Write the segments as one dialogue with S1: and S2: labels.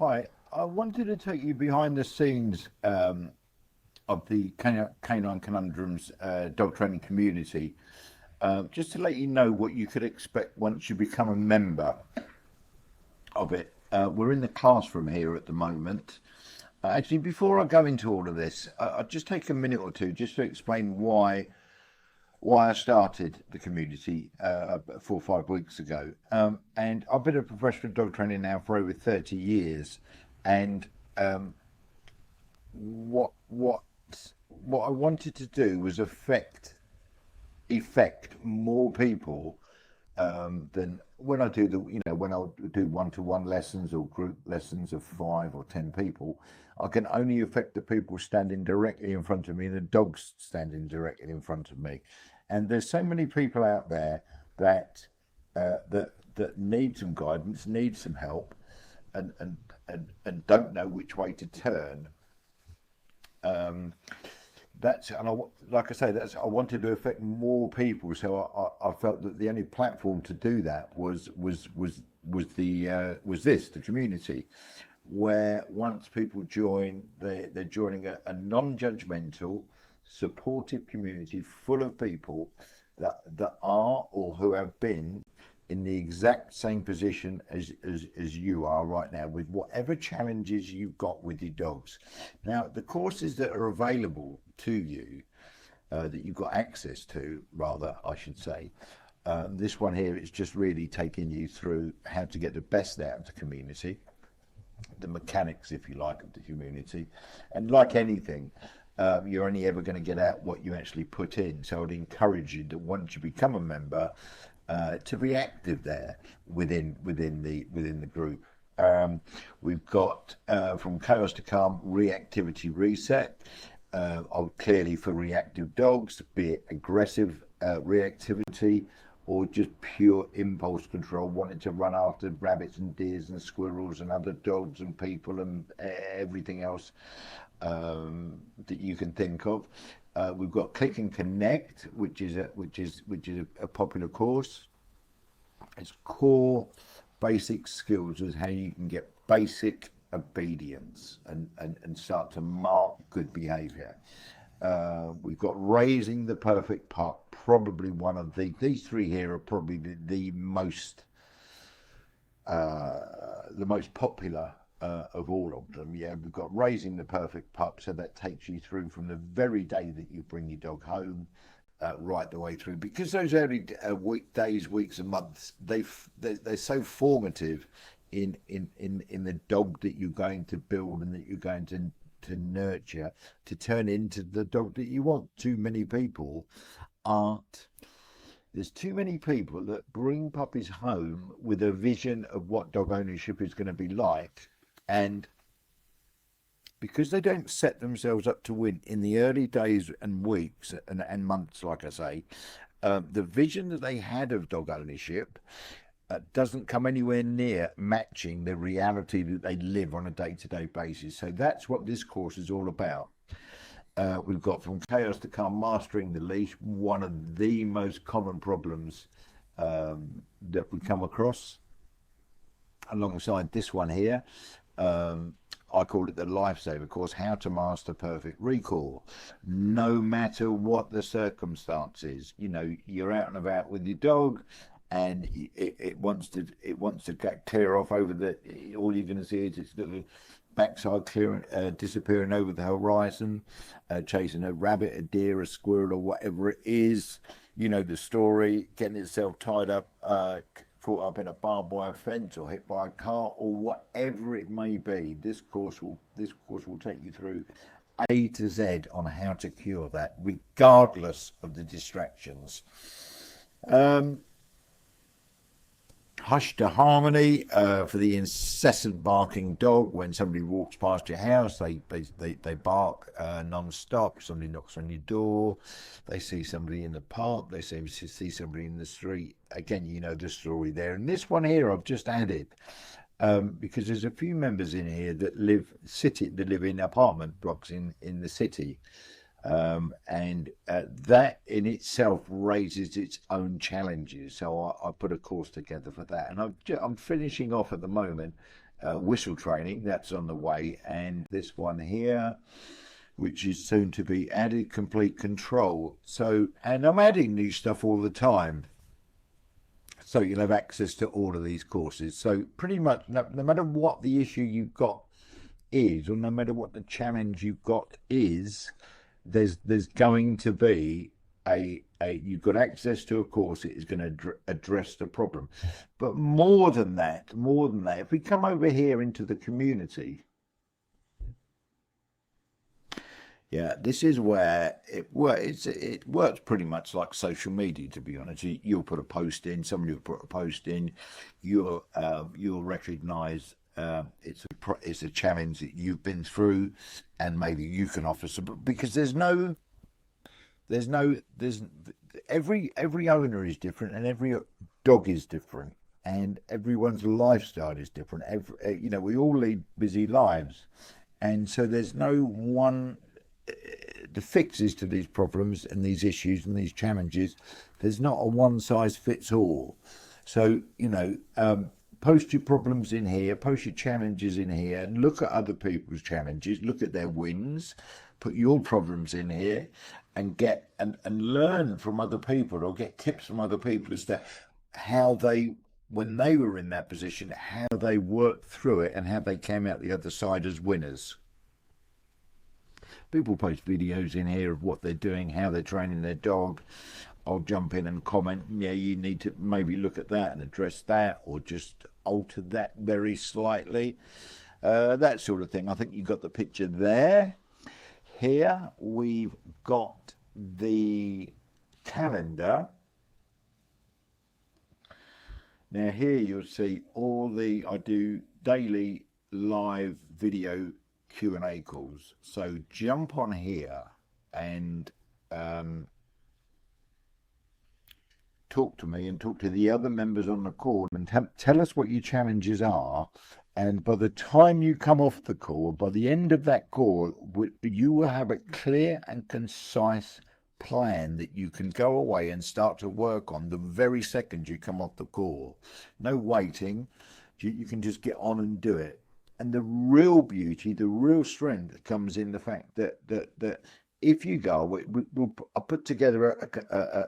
S1: Hi, I wanted to take you behind the scenes of the Canine Conundrums dog training community, just to let you know what you could expect once you become a member of it. We're in the classroom here at the moment. Actually, before I go into all of this, I'll just take a minute or two just to explain why I started the community 4 or 5 weeks ago. And I've been a professional dog trainer now for over 30 years. And what what what I wanted to do was affect more people than when I do when I do one-to-one lessons or group lessons of 5 or 10 people. I can only affect the people standing directly in front of me, the dogs standing directly in front of me. And there's so many people out there that that need some guidance, need some help, and don't know which way to turn. Um, that's and I like I say that's I wanted to affect more people, so I felt that the only platform to do that was the community, where once people join, they're joining a non-judgmental, supportive community full of people that are or who have been in the exact same position as you are right now, with whatever challenges you've got with your dogs. Now, the courses that are available to you, that you've got access to, rather, I should say, this one here is just really taking you through how to get the best out of the community, the mechanics, if you like, of the community. And like anything, you're only ever going to get out what you actually put in. So I'd encourage you that once you become a member, to be active there within the group. We've got from chaos to calm, reactivity reset. Clearly for reactive dogs, be it aggressive reactivity or just pure impulse control, wanting to run after rabbits and deers and squirrels and other dogs and people and everything else that you can think of. We've got Click and Connect, which is a popular course. It's core basic skills as how you can get basic obedience and start to mark good behaviour. We've got Raising the Perfect Pup, probably one of these three here are probably the most popular of all of them. Yeah, we've got Raising the Perfect Pup, so that takes you through from the very day that you bring your dog home, right the way through. Because those early days, weeks, and months, they're so formative in the dog that you're going to build and that you're going to nurture to turn into the dog that you want. Too many people aren't. There's too many people that bring puppies home with a vision of what dog ownership is going to be like, and because they don't set themselves up to win in the early days and weeks and months, like I say, the vision that they had of dog ownership doesn't come anywhere near matching the reality that they live on a day-to-day basis. So that's what this course is all about. We've got From Chaos to Calm, Mastering the Leash, one of the most common problems that we come across, alongside this one here. I call it the lifesaver course, How to Master Perfect Recall. No matter what the circumstances, you're out and about with your dog, and it wants to get clear off over all you're going to see is its little backside clearing, disappearing over the horizon, chasing a rabbit, a deer, a squirrel, or whatever it is. You know the story, getting itself tied up, caught up in a barbed wire fence or hit by a car or whatever it may be. This course will take you through A to Z on how to cure that, regardless of the distractions. Hush to Harmony, for the incessant barking dog. When somebody walks past your house, they bark non-stop. Somebody knocks on your door, they see somebody in the park, they see somebody in the street. Again, you know the story there. And this one here I've just added because there's a few members in here that live in apartment blocks in the city. And that in itself raises its own challenges. So I put a course together for that, and I'm finishing off at the moment whistle training, that's on the way, and this one here, which is soon to be added, complete control. So, and I'm adding new stuff all the time, so you'll have access to all of these courses. So pretty much no matter what the issue you've got is, or no matter what the challenge you've got is, there's going to be you've got access to a course that is going to address the problem. But more than that, if we come over here into the community, yeah, this is where it works. It works pretty much like social media, to be honest. You'll put a post in, somebody will put a post in, you'll recognise it's a challenge that you've been through, and maybe you can offer some, because there's every owner is different, and every dog is different, and everyone's lifestyle is different. We all lead busy lives, and so there's no one. The fixes to these problems and these issues and these challenges, there's not a one size fits all. So post your problems in here, post your challenges in here, and look at other people's challenges, look at their wins, put your problems in here, and get and learn from other people, or get tips from other people as to how they, when they were in that position, how they worked through it and how they came out the other side as winners. People post videos in here of what they're doing, how they're training their dog. I'll jump in and comment, yeah, you need to maybe look at that and address that, or just alter that very slightly. That sort of thing. I think you've got the picture there. Here we've got the calendar. Now here you'll see I do daily live video Q&A calls. So jump on here and talk to me and talk to the other members on the call, and tell us what your challenges are. And by the time you come off the call, by the end of that call, you will have a clear and concise plan that you can go away and start to work on the very second you come off the call. No waiting. You can just get on and do it. And the real beauty, the real strength comes in the fact that if you go, I'll put together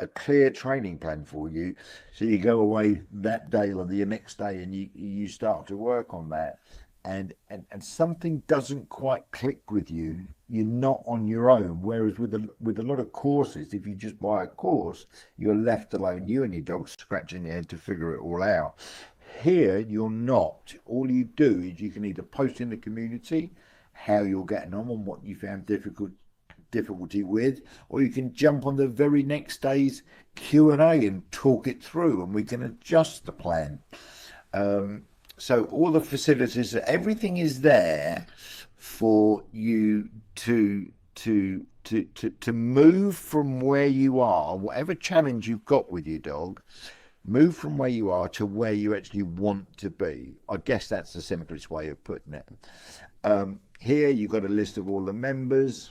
S1: a clear training plan for you. So you go away that day or the next day, and you start to work on that. And something doesn't quite click with you, you're not on your own. Whereas with a lot of courses, if you just buy a course, you're left alone, you and your dog scratching your head to figure it all out. Here, you're not. All you do is you can either post in the community how you're getting on and what you found difficulty with, or you can jump on the very next day's Q&A and talk it through, and we can adjust the plan. So all the facilities, everything is there for you to move from where you are, whatever challenge you've got with your dog. Move from where you are to where you actually want to be. I guess that's the simplest way of putting it. Here you've got a list of all the members.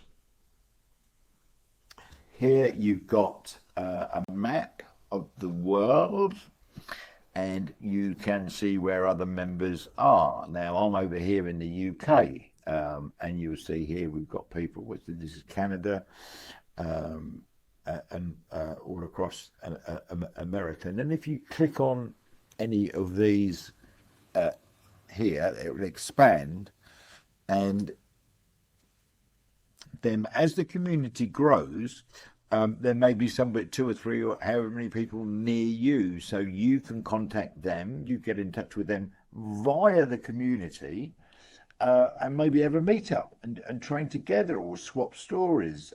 S1: Here you've got a map of the world, and you can see where other members are. Now I'm over here in the UK, and you'll see here we've got people. This is Canada. And all across America. And then if you click on any of these here, it will expand, and then as the community grows, there may be somebody, 2 or 3 or however many people near you, so you can contact them, you get in touch with them via the community, and maybe have a meet up and train together or swap stories.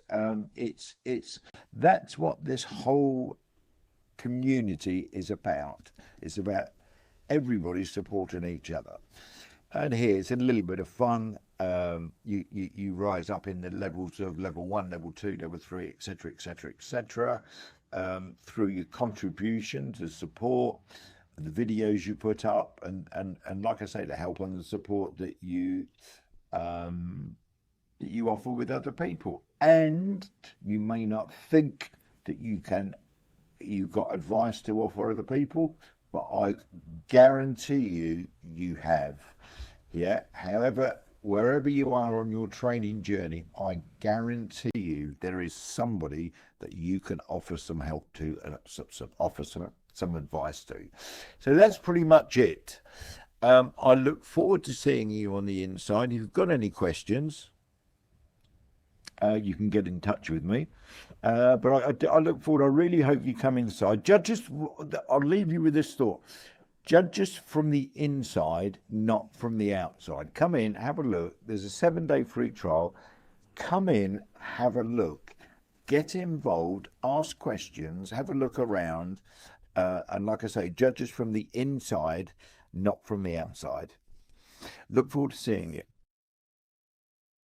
S1: That's what this whole community is about. It's about everybody supporting each other. And here it's a little bit of fun. You rise up in the levels of level 1, level 2, level 3, etc., etc., etc., through your contribution to support, the videos you put up, and like I say, the help and the support that you offer with other people. And you may not think that you've got advice to offer other people, but I guarantee you have. Yeah. However, wherever you are on your training journey, I guarantee you there is somebody that you can offer some help to and offer some advice to. So that's pretty much it. I look forward to seeing you on the inside. If you've got any questions, you can get in touch with me. But I look forward. I really hope you come inside. I'll leave you with this thought. Judge us from the inside, not from the outside. Come in, have a look. There's a 7-day free trial. Come in, have a look. Get involved, ask questions, have a look around. And like I say, judge us from the inside, not from the outside. Look forward to seeing you.